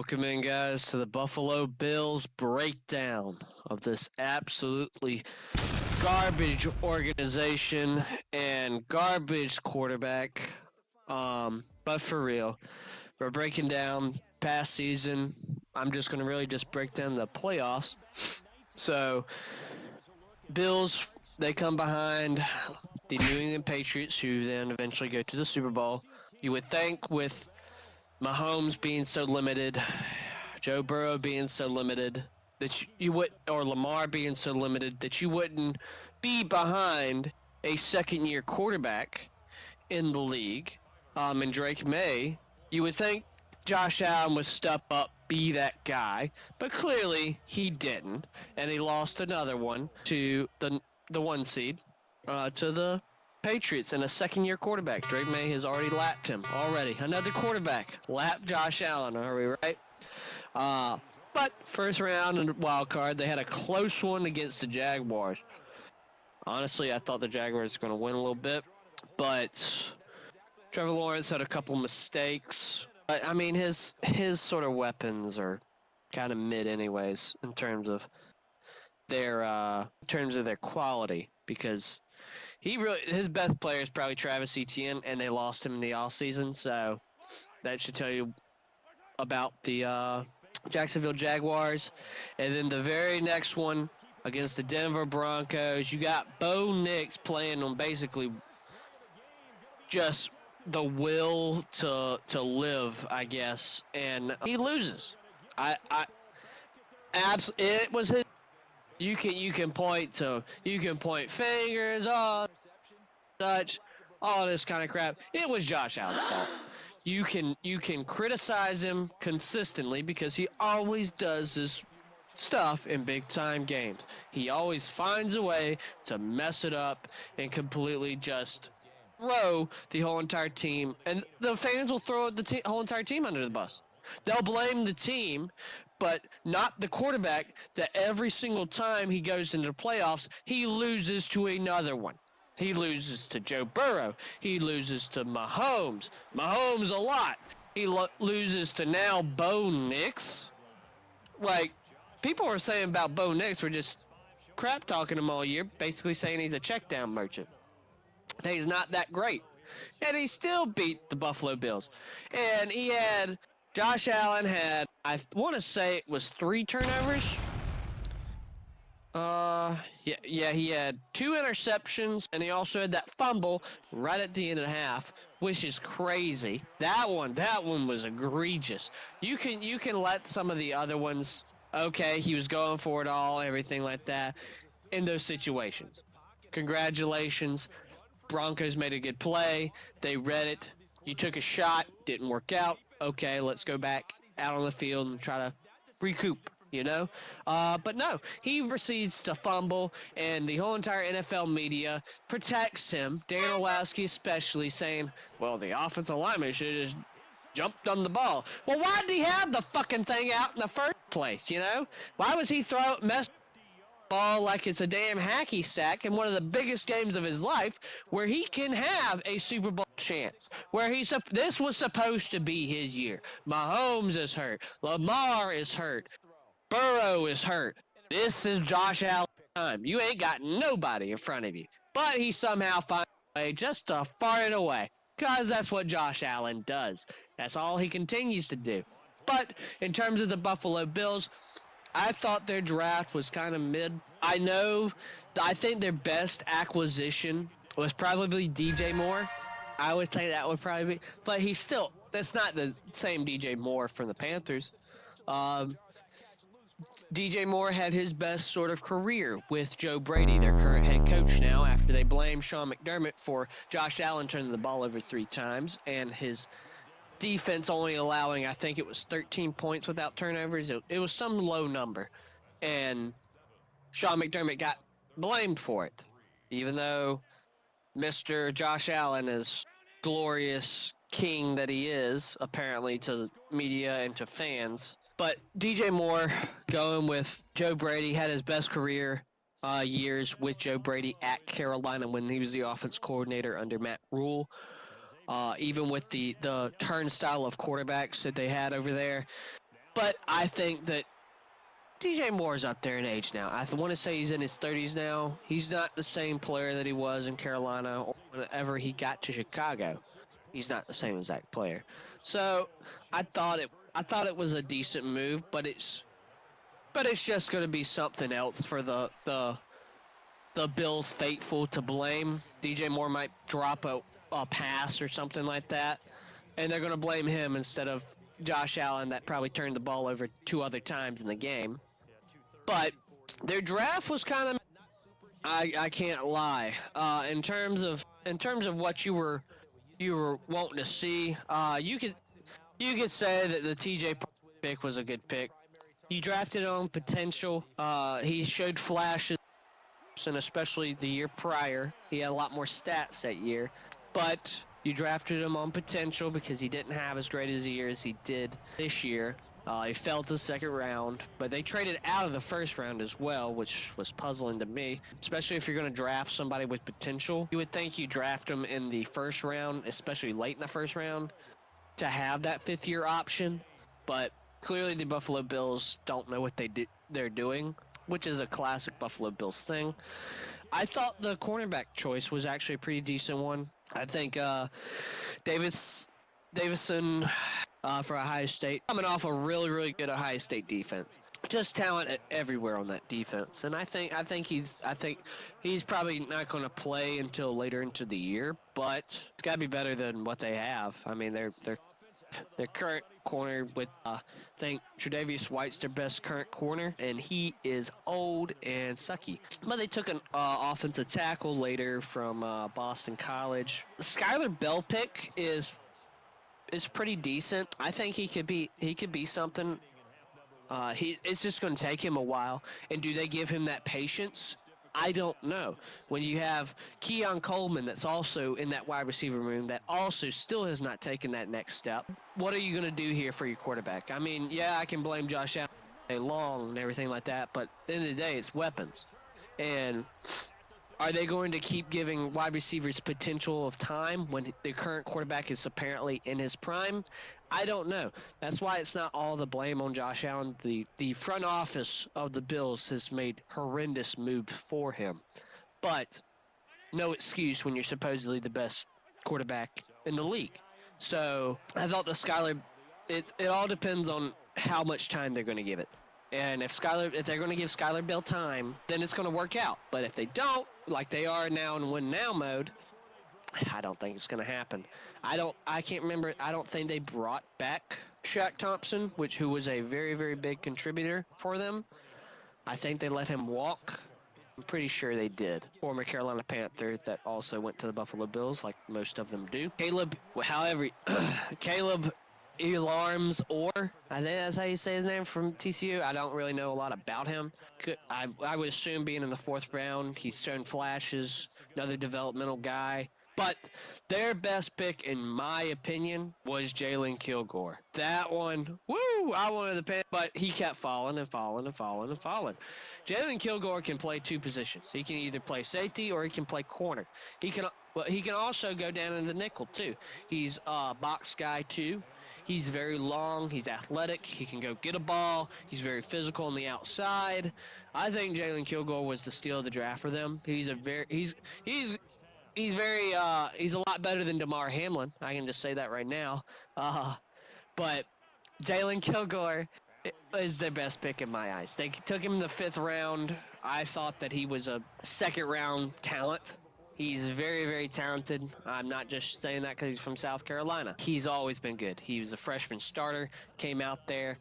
Welcome in, guys, to the Buffalo Bills breakdown of this absolutely garbage organization and garbage quarterback. But for real, we're breaking down past season. I'm just going to really just break down the playoffs. So, Bills, they come behind the New England Patriots, who then eventually go to the Super Bowl. You would think with Mahomes being so limited, Joe Burrow being so limited that you would, or Lamar being so limited that you wouldn't be behind a second-year quarterback in the league, and Drake May. You would think Josh Allen would step up, be that guy, but clearly he didn't, and he lost another one to the one seed, to the Patriots and a second-year quarterback. Drake May has already lapped him already. Another quarterback lapped Josh Allen. Are we right? Uh, but first round and wild card, they had a close one against the Jaguars. Honestly, I thought the Jaguars were going to win a little bit, but Trevor Lawrence had a couple mistakes. But I mean, his sort of weapons are kind of mid, anyways, in terms of their quality, because his best player is probably Travis Etienne, and they lost him in the offseason, so that should tell you about the Jacksonville Jaguars. And then the very next one against the Denver Broncos, you got Bo Nix playing on basically just the will to live, I guess, and he loses. It was his. You can point fingers, such, all this kind of crap. It was Josh Allen's fault. You can criticize him consistently because he always does this stuff in big time games. He always finds a way to mess it up and completely just throw the whole entire team, and the fans will throw the whole entire team under the bus. They'll blame the team, but not the quarterback, that every single time he goes into the playoffs, he loses to another one. He loses to Joe Burrow. He loses to Mahomes. Mahomes a lot. He loses to now Bo Nix. Like, people were saying about Bo Nix, were just crap talking him all year, basically saying he's a check down merchant. That he's not that great. And he still beat the Buffalo Bills. And Josh Allen had, I want to say it was 3 turnovers. Yeah, he had 2 interceptions, and he also had that fumble right at the end of the half, which is crazy. That one was egregious. You can let some of the other ones, okay, he was going for it all, everything like that, in those situations. Congratulations. Broncos made a good play. They read it. You took a shot, didn't work out. Okay, let's go back out on the field and try to recoup. But no, he proceeds to fumble, and the whole entire NFL media protects him, Dan Orlovsky especially, saying, well, the offensive lineman should have just jumped on the ball. Well, why did he have the fucking thing out in the first place? Why was he messing ball like it's a damn hacky sack in one of the biggest games of his life, where he can have a Super Bowl chance, where this was supposed to be his year. Mahomes is hurt. Lamar is hurt. Burrow is hurt. This is Josh Allen's time. You ain't got nobody in front of you. But he somehow finds a way just to fart it away, because that's what Josh Allen does. That's all he continues to do. But in terms of the Buffalo Bills, I thought their draft was kind of mid. I think their best acquisition was probably DJ Moore. I would think that would probably be, but that's not the same DJ Moore from the Panthers. Um, DJ Moore had his best sort of career with Joe Brady, their current head coach now, after they blamed Sean McDermott for Josh Allen turning the ball over 3 times and his defense only allowing, I think it was 13 points without turnovers. It was some low number. And Sean McDermott got blamed for it, even though Mr. Josh Allen is glorious king that he is, apparently, to media and to fans. But DJ Moore, going with Joe Brady, had his best career years with Joe Brady at Carolina when he was the offense coordinator under Matt Rule. Even with the turnstile of quarterbacks that they had over there, But I think that DJ Moore's up there in age now. I want to say he's in his 30s now. He's not the same player that he was in Carolina or whenever he got to Chicago. He's not the same exact player. So I thought it was a decent move, but it's just going to be something else for the Bills faithful to blame. DJ Moore might drop a pass or something like that, and they're going to blame him instead of Josh Allen that probably turned the ball over 2 other times in the game. But their draft was kind of I can't lie. In terms of what you were wanting to see, you could say that the TJ pick was a good pick. You drafted on potential. He showed flashes, and especially the year prior, he had a lot more stats that year. But you drafted him on potential because he didn't have as great as a year as he did this year. He fell to the second round, but they traded out of the first round as well, which was puzzling to me, especially if you're going to draft somebody with potential. You would think you draft them in the first round, especially late in the first round, to have that fifth-year option, but clearly the Buffalo Bills don't know what they're doing, which is a classic Buffalo Bills thing. I thought the cornerback choice was actually a pretty decent one. I think Davis Davison for Ohio State coming off a really really good Ohio State defense. Just talent everywhere on that defense, and I think he's probably not going to play until later into the year, but it's got to be better than what they have. I mean, their current corner with I think Tre'Davious White's their best current corner, and he is old and sucky. But they took an offensive tackle later from Boston College. The Skylar Bell pick is pretty decent. I think he could be something. It's just going to take him a while. And do they give him that patience? I don't know. When you have Keon Coleman, that's also in that wide receiver room, that also still has not taken that next step. What are you going to do here for your quarterback? I mean, yeah, I can blame Josh Allen all day long and everything like that, but at the end of the day, it's weapons. And are they going to keep giving wide receivers potential of time when the current quarterback is apparently in his prime? I don't know. That's why it's not all the blame on Josh Allen. The front office of the Bills has made horrendous moves for him. But no excuse when you're supposedly the best quarterback in the league. So I thought the Skyler, it all depends on how much time they're going to give it. And if they're going to give Skyler Bell time, then it's going to work out. But if they don't, like they are now in win now mode, I don't think it's going to happen. I can't remember. I don't think they brought back Shaq Thompson, who was a very, very big contributor for them. I think they let him walk. I'm pretty sure they did. Former Carolina Panther that also went to the Buffalo Bills, like most of them do. Caleb Elarms, or I think that's how you say his name, from TCU. I don't really know a lot about him. I would assume being in the fourth round, he's shown flashes, another developmental guy. But their best pick, in my opinion, was Jalen Kilgore. That one, woo! I wanted the pick, but he kept falling and falling and falling and falling. Jalen Kilgore can play two positions. He can either play safety or he can play corner. He can also go down in the nickel too. He's a box guy too. He's very long. He's athletic. He can go get a ball. He's very physical on the outside. I think Jalen Kilgore was the steal of the draft for them. He's a lot better than DeMar Hamlin. I can just say that right now. But Jalen Kilgore is their best pick in my eyes. They took him in the fifth round. I thought that he was a second round talent. He's very, very talented. I'm not just saying that because he's from South Carolina. He's always been good. He was a freshman starter, came out there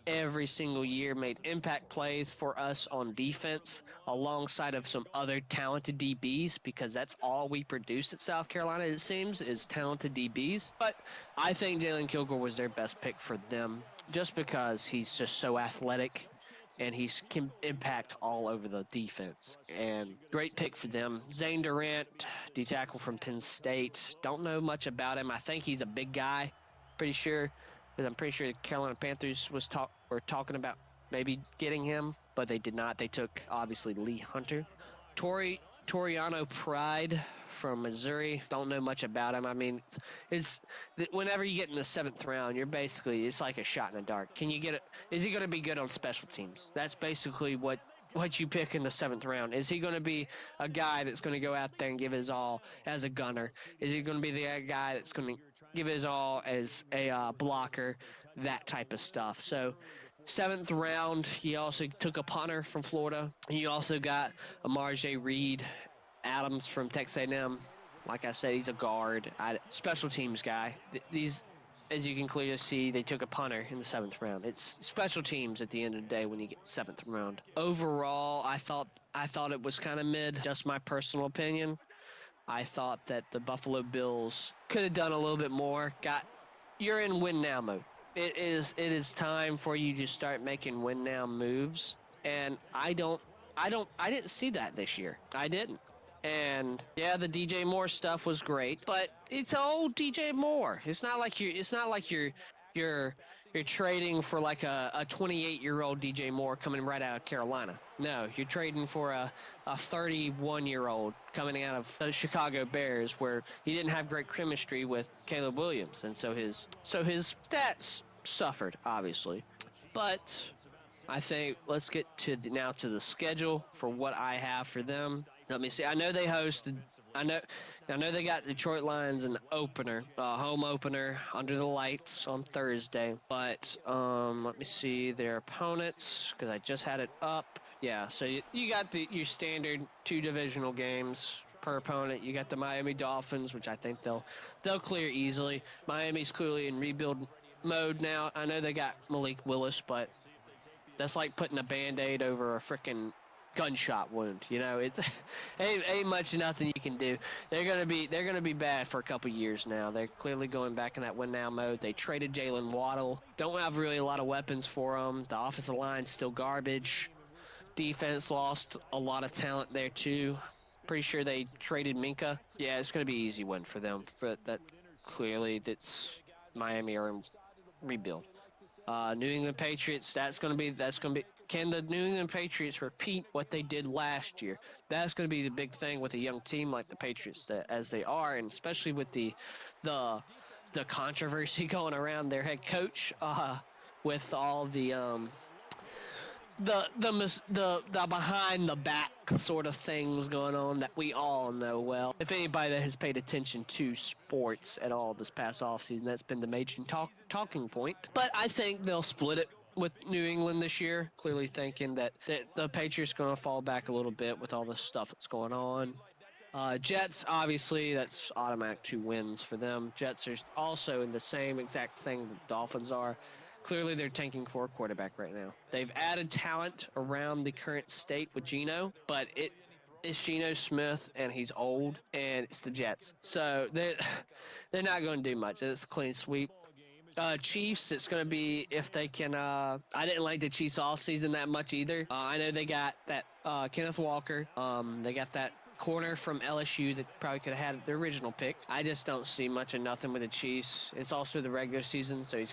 every single year, made impact plays for us on defense alongside of some other talented DBs, because that's all we produce at South Carolina, it seems, is talented DBs. But I think Jalen Kilgore was their best pick for them just because he's just so athletic and he can impact all over the defense. And great pick for them. Zane Durant, D-tackle from Penn State. Don't know much about him. I think he's a big guy. Pretty sure. But I'm pretty sure the Carolina Panthers were talking about maybe getting him, but they did not. They took, obviously, Lee Hunter. Toriano Pride from Missouri. Don't know much about him. I mean, whenever you get in the 7th round, it's like a shot in the dark. Can you get it? Is he going to be good on special teams? That's basically what you pick in the 7th round. Is he going to be a guy that's going to go out there and give his all as a gunner? Is he going to be the guy that's going to give his all as a blocker? That type of stuff. So 7th round, he also took a punter from Florida. You also got Amarje Reed Adams from Texas A&M. Like I said, he's a guard, special teams guy. These, as you can clearly see, they took a punter in the 7th round. It's special teams at the end of the day when you get 7th round. Overall, I thought it was kind of mid. Just my personal opinion. I thought that the Buffalo Bills could have done a little bit more. You're in win now mode. It is time for you to start making win now moves, and I didn't see that this year. I didn't. And yeah, the DJ Moore stuff was great, but it's old DJ Moore. It's not like you're trading for like a 28-year-old DJ Moore coming right out of Carolina. No, you're trading for a 31-year-old coming out of the Chicago Bears, where he didn't have great chemistry with Caleb Williams, and so his stats suffered, obviously. But I think let's get now to the schedule for what I have for them. Let me see. I know they hosted. I know they got Detroit Lions an opener, home opener under the lights on Thursday. But let me see their opponents because I just had it up. Yeah, so you got your standard 2 divisional games per opponent. You got the Miami Dolphins, which I think they'll clear easily. Miami's clearly in rebuild mode now. I know they got Malik Willis, but that's like putting a Band-Aid over a freaking gunshot wound. You know, it's ain't much nothing you can do. They're gonna be bad for a couple years now. They're clearly going back in that win now mode. They traded Jalen Waddle. Don't have really a lot of weapons for them. The offensive line's still garbage. Defense lost a lot of talent there too. Pretty sure they traded Minka. Yeah, it's gonna be easy win for them. For that, clearly that's Miami are in rebuild. New England Patriots, that's going to be, can the New England Patriots repeat what they did last year? That's going to be the big thing with a young team like the Patriots, as they are, and especially with the controversy going around their head coach, with all the behind the back sort of things going on that we all know well. If anybody that has paid attention to sports at all this past offseason, that's been the major talking point. But I think they'll split it with New England this year, clearly thinking that the Patriots are going to fall back a little bit with all the stuff that's going on. Jets, obviously, that's automatic 2 wins for them. Jets are also in the same exact thing the Dolphins are. Clearly, they're tanking for a quarterback right now. They've added talent around the current state with Geno, but it's Geno Smith, and he's old, and it's the Jets. So they're not going to do much. It's a clean sweep. Chiefs, it's going to be if they can. I didn't like the Chiefs all season that much either. I know they got that Kenneth Walker. They got that corner from LSU that probably could have had the original pick. I just don't see much of nothing with the Chiefs. It's also the regular season, so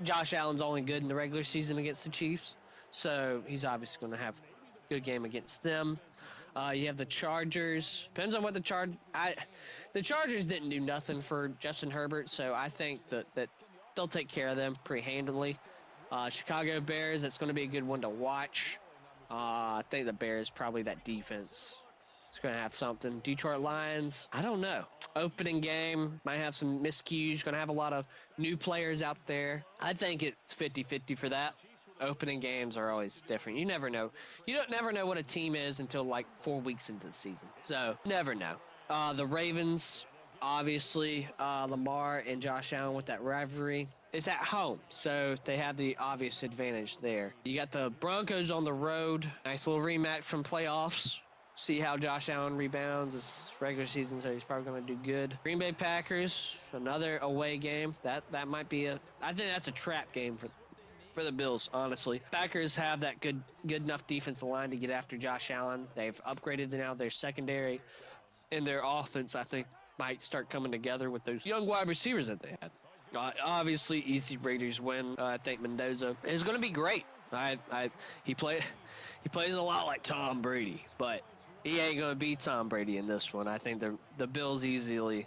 Josh Allen's only good in the regular season against the Chiefs, so he's obviously going to have a good game against them. You have the Chargers. Depends on what the Chargers didn't do nothing for Justin Herbert, so I think that they'll take care of them pretty handily. Chicago Bears, it's going to be a good one to watch. I think the Bears, probably that defense, is going to have something. Detroit Lions, I don't know. Opening game, might have some miscues. Going to have a lot of new players out there. I think it's 50-50 for that. Opening games are always different. You never know. You don't never know what a team is until like 4 weeks into the season. So, never know. The Ravens, obviously, Lamar and Josh Allen with that rivalry. It's at home, so they have the obvious advantage there. You got the Broncos on the road. Nice little rematch from playoffs. See how Josh Allen rebounds this regular season, so he's probably going to do good. Green Bay Packers, another away game. That might be I think that's a trap game for the Bills, honestly. Packers have that good enough defensive line to get after Josh Allen. They've upgraded now their secondary, and their offense, I think, might start coming together with those young wide receivers that they had. Obviously, easy Raiders win. I think Mendoza is going to be great. He plays a lot like Tom Brady, but He ain't gonna beat Tom Brady in this one. I think the Bills easily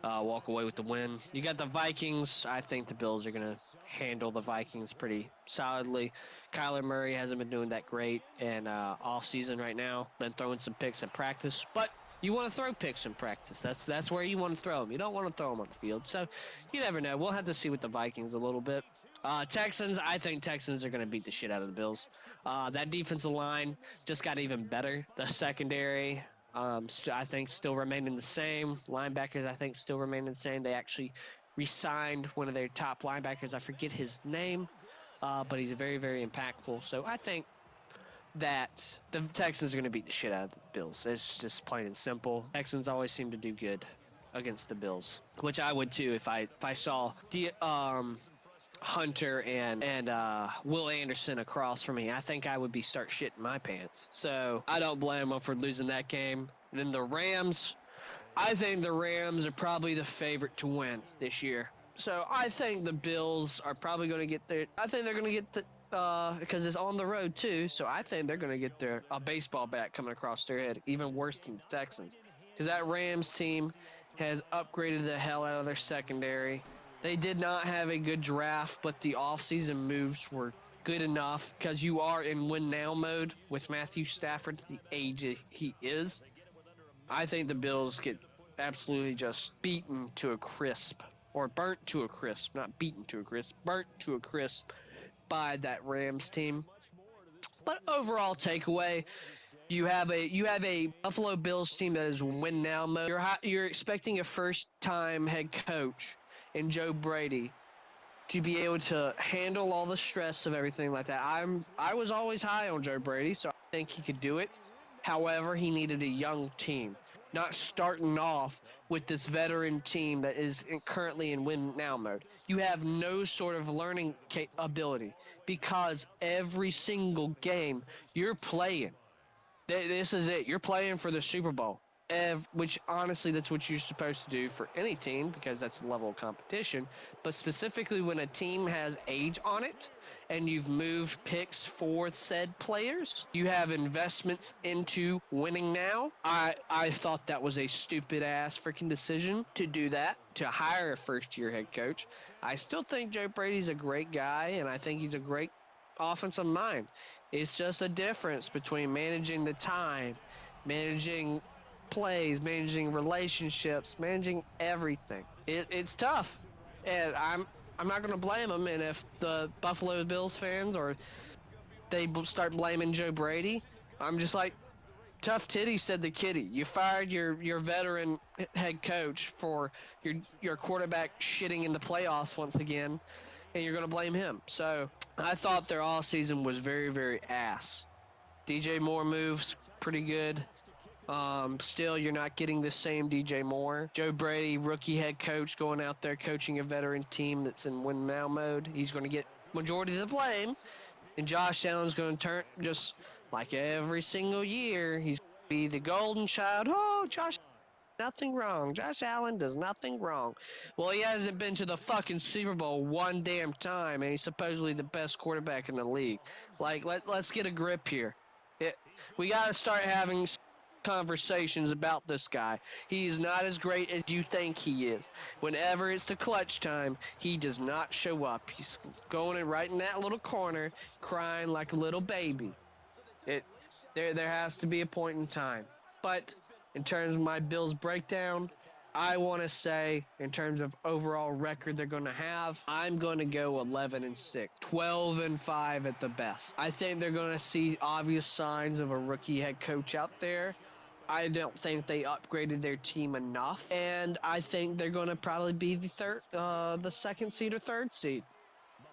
walk away with the win. You got the Vikings. I think the Bills are going to handle the Vikings pretty solidly. Kyler Murray hasn't been doing that great in all season right now. Been throwing some picks in practice, but you want to throw picks in practice. That's where you want to throw them. You don't want to throw them on the field. So you never know. We'll have to see with the Vikings a little bit. Texans, I think Texans are going to beat the shit out of the Bills. That defensive line just got even better. The secondary, I think still remaining the same. Linebackers, I think, still remaining the same. They actually re-signed one of their top linebackers. I forget his name, but he's very, very impactful. So I think that the Texans are going to beat the shit out of the Bills. It's just plain and simple. Texans always seem to do good against the Bills, which I would too if I saw Hunter and Will Anderson across from me. I think I would start shitting my pants. So I don't blame them for losing that game. And then the Rams, I think the Rams are probably the favorite to win this year. So I think the Bills are probably going to get there. I think they're going to get the because it's on the road too. So I think they're going to get their a baseball bat coming across their head, even worse than the Texans, because that Rams team has upgraded the hell out of their secondary. They did not have a good draft, but the offseason moves were good enough because you are in win now mode with Matthew Stafford at the age he is. I think the Bills get absolutely just beaten to a crisp, or burnt to a crisp, not beaten to a crisp, burnt to a crisp by that Rams team. But overall takeaway, you have a Buffalo Bills team that is win now mode. You're expecting a first time head coach in Joe Brady to be able to handle all the stress of everything like that. I was always high on Joe Brady, so I think he could do it. However, he needed a young team, not starting off with this veteran team that is currently in win now mode. You have no sort of learning ability because every single game you're playing, this is it. You're playing for the Super Bowl. Which honestly, that's what you're supposed to do for any team because that's the level of competition. But specifically, when a team has age on it and you've moved picks for said players, you have investments into winning now. I thought that was a stupid ass freaking decision to do that, to hire a first year head coach. I still think Joe Brady's a great guy, and I think he's a great offensive mind. It's just a difference between managing the time, managing plays, managing relationships, managing everything. It's tough, and I'm not going to blame them. And if the Buffalo Bills fans or they start blaming Joe Brady, I'm just like, tough titty said the kitty. You fired your veteran head coach for your quarterback shitting in the playoffs once again, and you're going to blame him. So I thought their all season was very, very ass. DJ Moore moves pretty good. Still, you're not getting the same DJ Moore. Joe Brady, rookie head coach, going out there coaching a veteran team that's in win now mode. He's going to get majority of the blame. And Josh Allen's going to turn just like every single year. He's going to be the golden child. Oh, Josh, nothing wrong. Josh Allen does nothing wrong. Well, he hasn't been to the fucking Super Bowl one damn time, and he's supposedly the best quarterback in the league. Like, let's get a grip here. We got to start having conversations about this guy. He is not as great as you think he is. Whenever it's the clutch time, he does not show up. He's going and right in that little corner, crying like a little baby. There has to be a point in time. But in terms of my Bills breakdown, I want to say in terms of overall record they're going to have, I'm going to go 11-6, 12-5 at the best. I think they're going to see obvious signs of a rookie head coach out there. I don't think they upgraded their team enough, and I think they're going to probably be the second seed or third seed.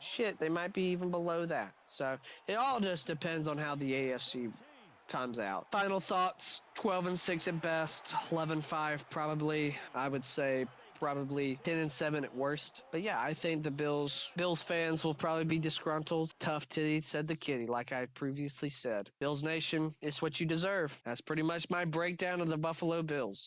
Shit, they might be even below that. So it all just depends on how the AFC comes out. Final thoughts: 12-6 at best, 11-5 probably. I would say probably 10-7 at worst. But yeah, I think the Bills fans will probably be disgruntled. Tough titty said the kitty, like I previously said. Bills Nation, it's what you deserve. That's pretty much my breakdown of the Buffalo Bills.